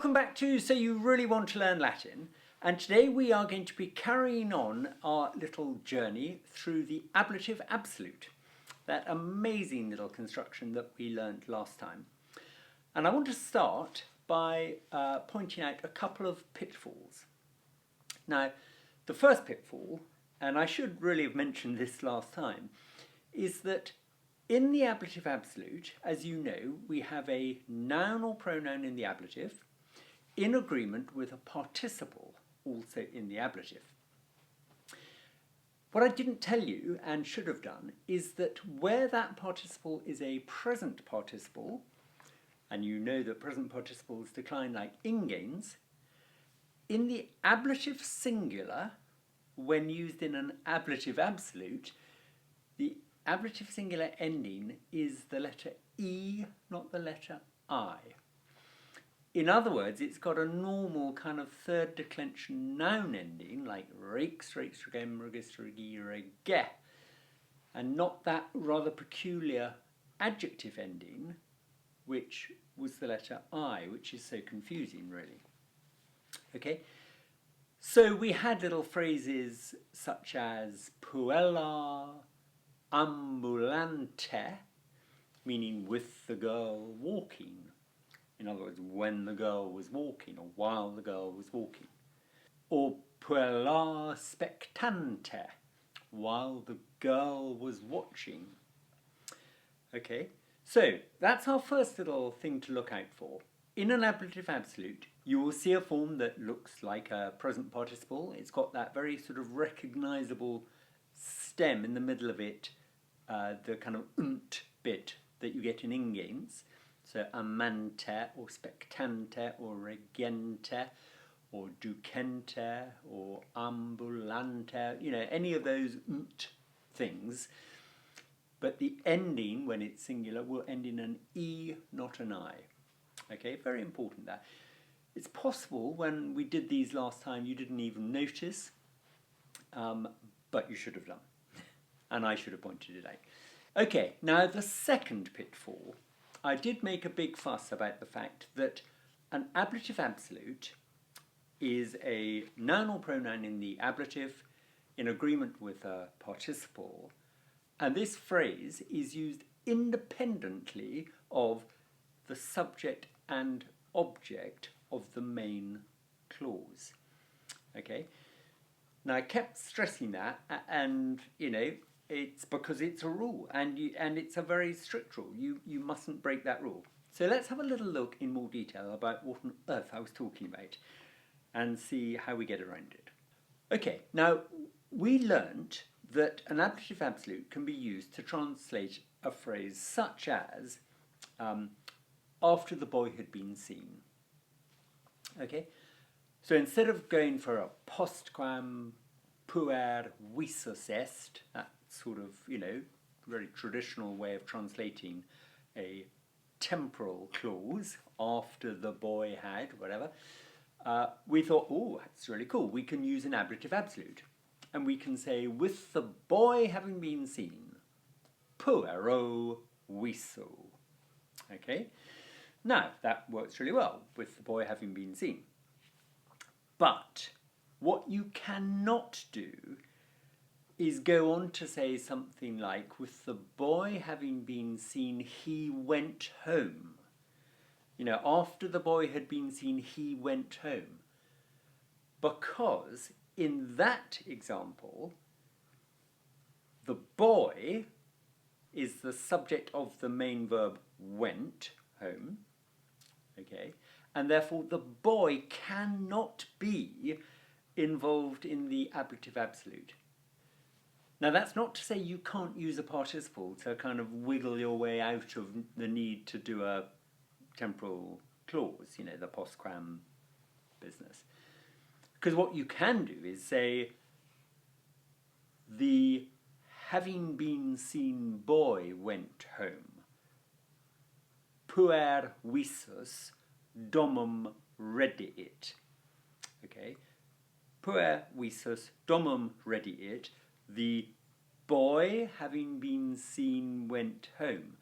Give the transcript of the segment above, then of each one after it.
Welcome back to So You Really Want to Learn Latin, and today we are going to be carrying on our little journey through the Ablative Absolute, that amazing little construction that we learned last time. And I want to start by pointing out a couple of pitfalls. Now, the first pitfall, and I should really have mentioned this last time, is that in the ablative absolute, as you know, we have a noun or pronoun in the ablative in agreement with a participle also in the ablative. What I didn't tell you and should have done is that where that participle is a present participle, and you know that present participles decline like ingains, in the ablative singular, when used in an ablative absolute, the ablative singular ending is the letter E, not the letter I. In other words, it's got a normal kind of third declension noun ending, like rex, regem, rege, and not that rather peculiar adjective ending, which was the letter I, which is so confusing, really. Okay? So we had little phrases such as puella ambulante, meaning with the girl walking. In other words, when the girl was walking or while the girl was walking. Or puella spectante, while the girl was watching. Okay, so that's our first little thing to look out for. In an ablative absolute, you will see a form that looks like a present participle. It's got that very sort of recognisable stem in the middle of it, the kind of unt bit that you get in ingains. So amante or spectante or regente or ducente or ambulante, you know, any of those unt things. But the ending, when it's singular, will end in an E, not an I. Okay, very important that. It's possible when we did these last time you didn't even notice, but you should have done. And I should have pointed it out. Okay, now the second pitfall. I did make a big fuss about the fact that an ablative absolute is a noun or pronoun in the ablative in agreement with a participle, and this phrase is used independently of the subject and object of the main clause. Okay? Now I kept stressing that, and you know, it's because it's a rule, and it's a very strict rule. You mustn't break that rule. So let's have a little look in more detail about what on earth I was talking about and see how we get around it. Okay, now we learnt that an ablative absolute can be used to translate a phrase such as after the boy had been seen. Okay, so instead of going for a postquam puer visus est, that sort of, you know, very traditional way of translating a temporal clause, after the boy had, whatever, we thought, oh, that's really cool. We can use an ablative absolute. And we can say, with the boy having been seen, puero viso. Okay? Now, that works really well, with the boy having been seen. But what you cannot do is go on to say something like, with the boy having been seen, he went home. You know, after the boy had been seen, he went home. Because in that example, the boy is the subject of the main verb went home. Okay, and therefore the boy cannot be involved in the ablative absolute. Now that's not to say you can't use a participle to kind of wiggle your way out of the need to do a temporal clause, you know, the postquam business. Because what you can do is say, the having been seen boy went home. Puer visus domum rediit. Okay? Puer visus domum rediit. The boy having been seen went home.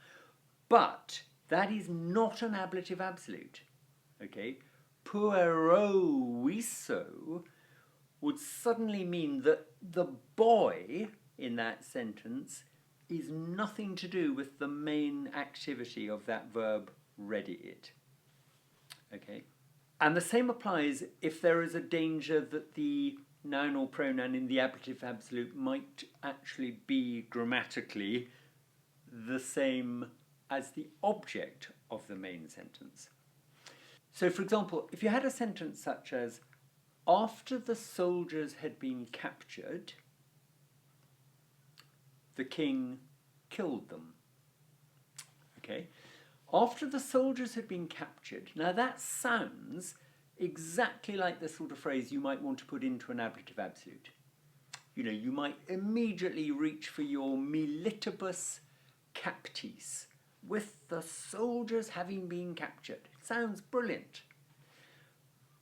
But that is not an ablative absolute. Okay? pueroiso would suddenly mean that the boy in that sentence is nothing to do with the main activity of that verb ready it. Okay? And the same applies if there is a danger that the noun or pronoun in the ablative absolute might actually be grammatically the same as the object of the main sentence. So, for example, if you had a sentence such as, after the soldiers had been captured, the king killed them. Okay? After the soldiers had been captured, now that sounds exactly like the sort of phrase you might want to put into an ablative absolute. You know, you might immediately reach for your militibus captis, with the soldiers having been captured. It sounds brilliant.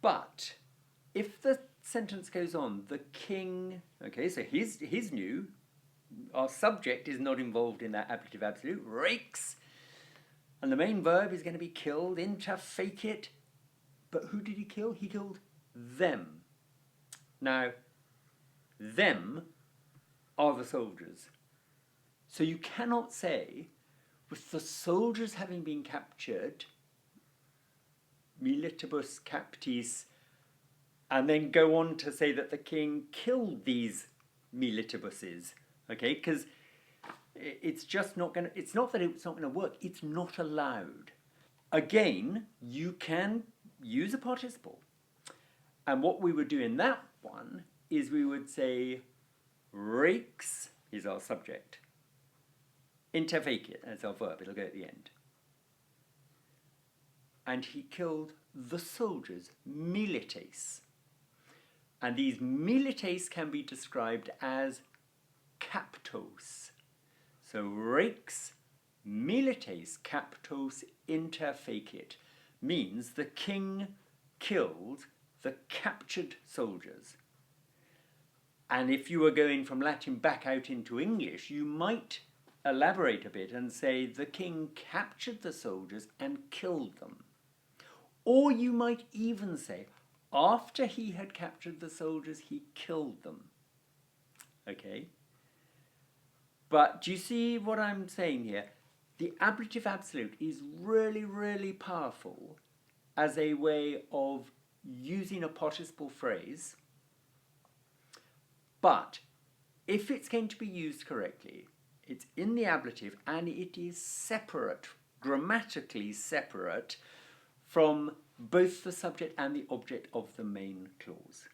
But if the sentence goes on, the king, okay, so he's new, our subject is not involved in that ablative absolute, rakes, and the main verb is going to be killed, interfake it. But who did he kill? He killed them. Now, them are the soldiers. So you cannot say, with the soldiers having been captured, militibus captis, and then go on to say that the king killed these militibuses. Okay, because it's just not going to, it's not that it's not going to work, it's not allowed. Again, you can use a participle. And what we would do in that one is we would say, rakes is our subject. Interfake it as our verb, it'll go at the end. And he killed the soldiers, milites. And these milites can be described as captos. So rakes milites captos interfecit means the king killed the captured soldiers. And if you were going from Latin back out into English, you might elaborate a bit and say the king captured the soldiers and killed them. Or you might even say, after he had captured the soldiers, he killed them. Okay? But do you see what I'm saying here? The ablative absolute is really, really powerful as a way of using a participle phrase. But if it's going to be used correctly, it's in the ablative and it is separate, grammatically separate from both the subject and the object of the main clause.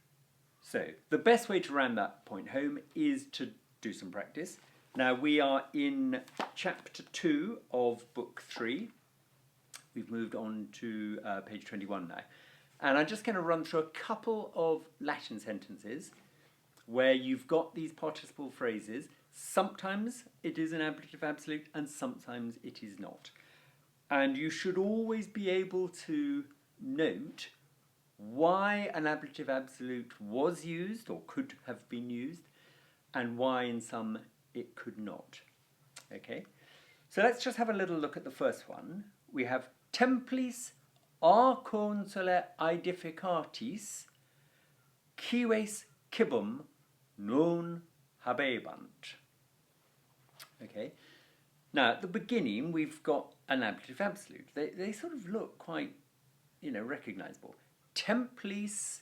So the best way to ram that point home is to do some practice. Now we are in chapter 2 of book 3. We've moved on to page 21 now. And I'm just going to run through a couple of Latin sentences where you've got these participle phrases. Sometimes it is an ablative absolute and sometimes it is not. And you should always be able to note why an ablative absolute was used or could have been used and why in some it could not. Okay, so let's just have a little look at the first one. We have templis a consule aedificatis cives cibum non habebant. Okay, now at the beginning we've got an ablative absolute. They sort of look quite, recognizable. Templis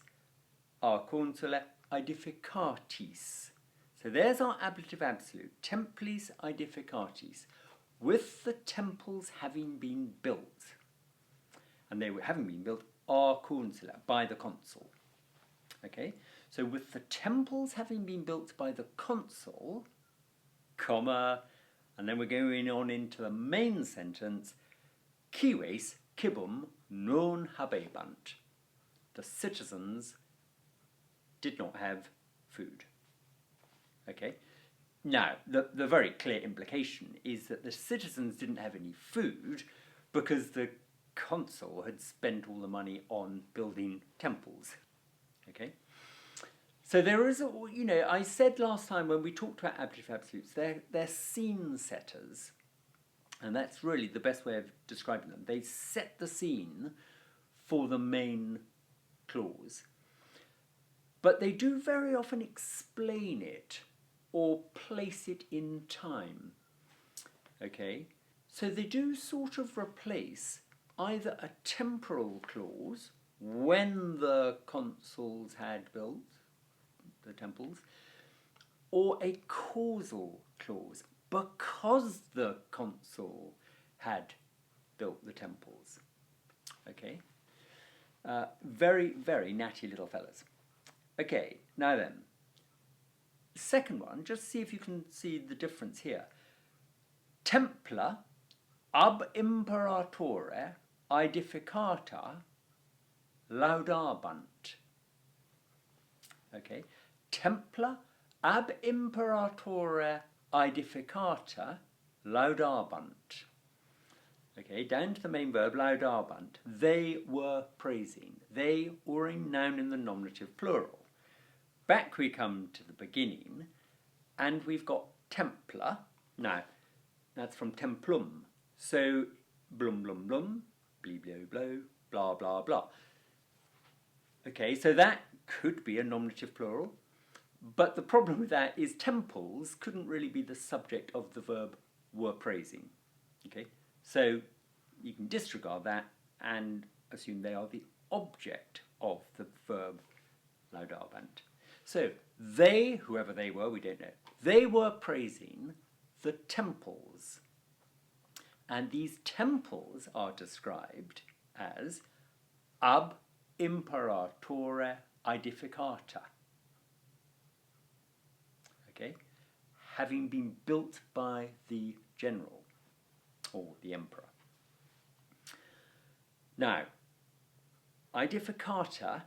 a consule aedificatis. So there's our ablative absolute, templis aedificatis, with the temples having been built. And they were having been built a consula, by the consul. Okay, so with the temples having been built by the consul, comma, and then we're going on into the main sentence, cives cibum non habebant. The citizens did not have food. Okay, now the very clear implication is that the citizens didn't have any food because the consul had spent all the money on building temples. Okay, so there is I said last time when we talked about ablative absolutes, they're scene setters, and that's really the best way of describing them. They set the scene for the main clause. But they do very often explain it or place it in time. Okay, so they do sort of replace either a temporal clause, when the consuls had built the temples, or a causal clause, because the consul had built the temples. Okay, very, very natty little fellas. Okay, now then, second one, just see if you can see the difference here. Templa ab imperatore aedificata laudabant. Okay, templa ab imperatore aedificata laudabant. Okay, down to the main verb laudabant. They were praising. They, or a noun in the nominative plural. Back we come to the beginning, and we've got templa. Now, that's from templum. So, blum blum blum, blee blow blow, blah blah blah. Okay, so that could be a nominative plural, but the problem with that is temples couldn't really be the subject of the verb were praising. Okay, so you can disregard that and assume they are the object of the verb laudabant. So they, whoever they were, we don't know, they were praising the temples. And these temples are described as ab imperatore aedificata. Okay, having been built by the general or the emperor. Now, aedificata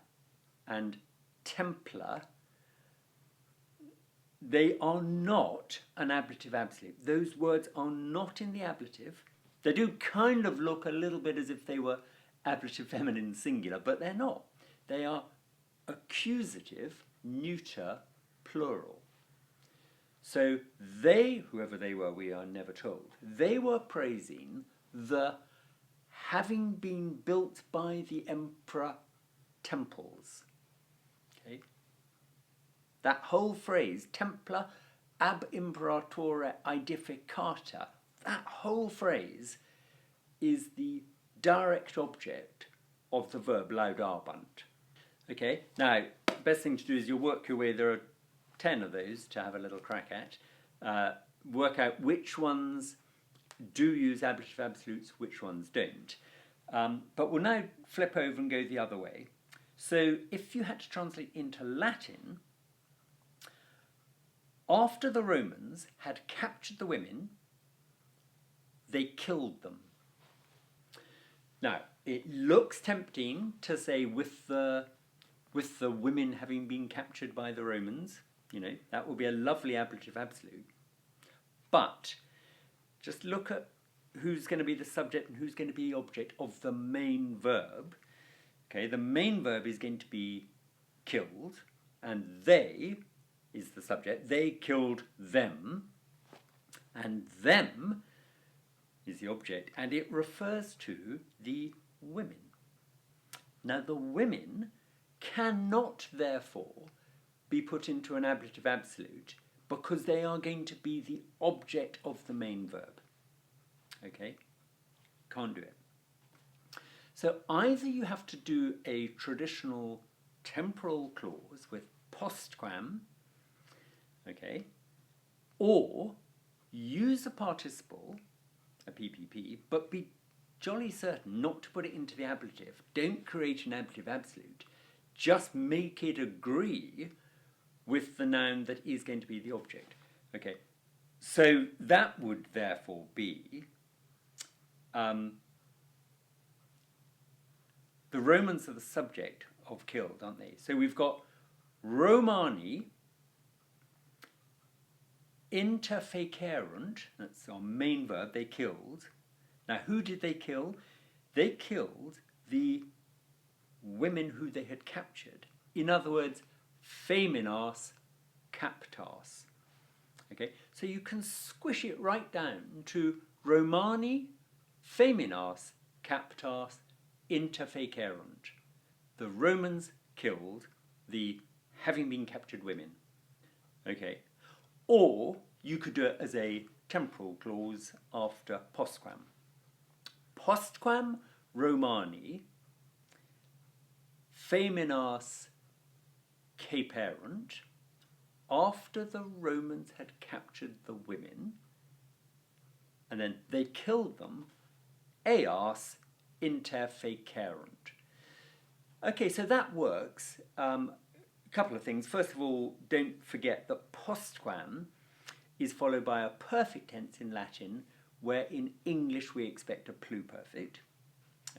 and templa, they are not an ablative absolute. Those words are not in the ablative. They do kind of look a little bit as if they were ablative feminine singular, but they're not. They are accusative neuter plural. So they, whoever they were, we are never told, they were praising the having been built by the emperor temples. Okay? That whole phrase, templa ab imperatore aedificata, that whole phrase is the direct object of the verb laudabant. Okay, now, best thing to do is you'll work your way, there are 10 of those to have a little crack at. Work out which ones do use ablative absolutes, which ones don't. But we'll now flip over and go the other way. So if you had to translate into Latin, after the Romans had captured the women, they killed them. Now, it looks tempting to say with the women having been captured by the Romans, you know, that would be a lovely ablative absolute. But just look at who's going to be the subject and who's going to be the object of the main verb. Okay, the main verb is going to be killed, and they is the subject. They killed them, and them is the object, and it refers to the women. Now, the women cannot, therefore, be put into an ablative absolute because they are going to be the object of the main verb. Okay? Can't do it. So either you have to do a traditional temporal clause with postquam, okay, or use a participle, a PPP, but be jolly certain not to put it into the ablative. Don't create an ablative absolute. Just make it agree with the noun that is going to be the object. Okay, so that would therefore be the Romans are the subject of killed, aren't they? So we've got Romani interfecerunt, that's our main verb, they killed. Now, who did they kill? They killed the women who they had captured. In other words, feminas captas. Okay, so you can squish it right down to Romani feminas captas interfecerunt. the Romans killed the having been captured women. Okay. Or you could do it as a temporal clause after postquam. Postquam Romani feminas caeperunt, after the Romans had captured the women, and then they killed them, eas interfecerunt. Okay, so that works. A couple of things. First of all, don't forget that postquam is followed by a perfect tense in Latin, where in English we expect a pluperfect.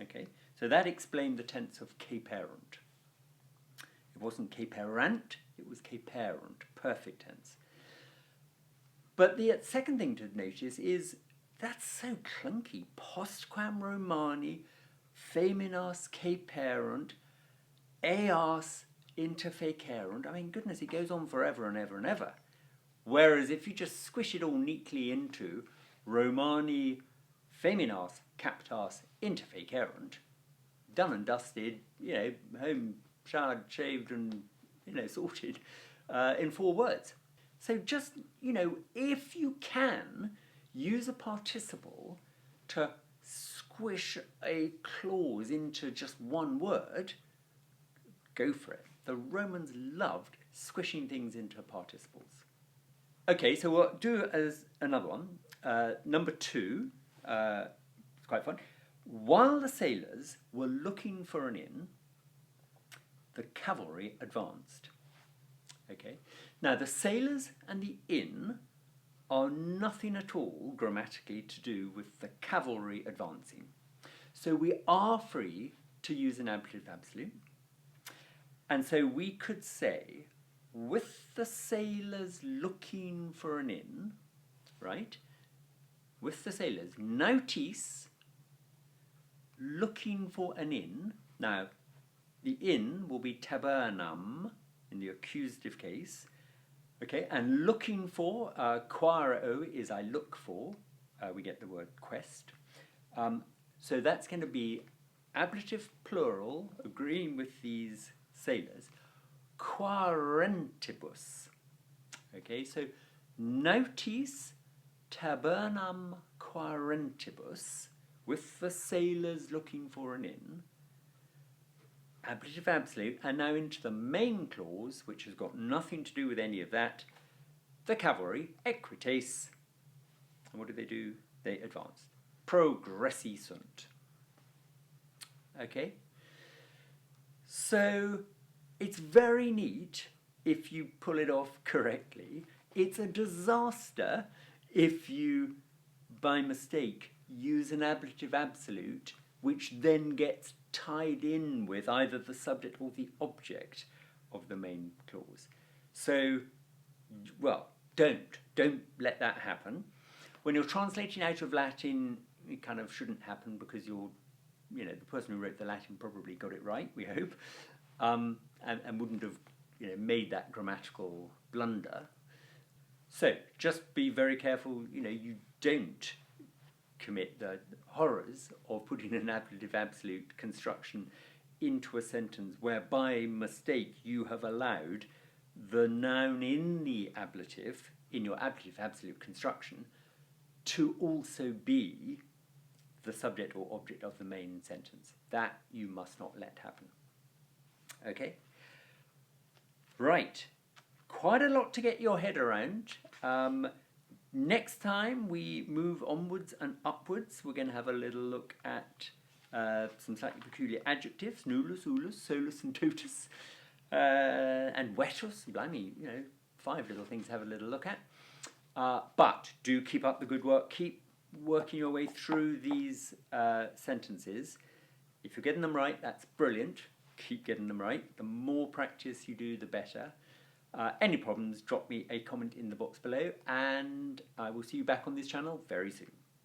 Okay, so that explained the tense of caeperunt. It wasn't caeperant, it was caeperunt, perfect tense. But the second thing to notice is that's so clunky. Postquam Romani, feminas caeperunt, eas interfecerunt. I mean, goodness, it goes on forever and ever and ever. Whereas if you just squish it all neatly into Romani, feminas captas interfecerunt, done and dusted, home, showered, shaved, and, sorted in 4 words. So just, if you can, use a participle to squish a clause into just 1 word, go for it. The Romans loved squishing things into participles. Okay, so we'll do as another one. Number 2, it's quite fun. While the sailors were looking for an inn, the cavalry advanced. Okay, now the sailors and the inn are nothing at all grammatically to do with the cavalry advancing. So we are free to use an ablative absolute. And so we could say, with the sailors looking for an inn, right? With the sailors, nautis looking for an inn. Now, the inn will be tabernum in the accusative case. Okay, and looking for, quaero is I look for. We get the word quest. So that's going to be ablative plural, agreeing with these sailors, quarentibus. Okay, so nautis tabernum quarentibus, with the sailors looking for an inn. Ablative absolute, and now into the main clause, which has got nothing to do with any of that. The cavalry, equites. And what do? They advanced. Progressi sunt. Okay? So, it's very neat if you pull it off correctly. It's a disaster if you, by mistake, use an ablative absolute, which then gets tied in with either the subject or the object of the main clause. So, well, don't let that happen. When you're translating out of Latin, it kind of shouldn't happen because the person who wrote the Latin probably got it right, we hope, and wouldn't have made that grammatical blunder. So just be very careful, you don't commit the horrors of putting an ablative absolute construction into a sentence where by mistake you have allowed the noun in the ablative, in your ablative absolute construction, to also be the subject or object of the main sentence. That you must not let happen. Okay? Right. Quite a lot to get your head around. Next time we move onwards and upwards, we're going to have a little look at some slightly peculiar adjectives, nullus, ullus, solus and totus, and vetus. Blimey, 5 little things to have a little look at. But do keep up the good work. Keep working your way through these sentences. If you're getting them right, that's brilliant. Keep getting them right. The more practice you do, the better. Any problems, drop me a comment in the box below, and I will see you back on this channel very soon.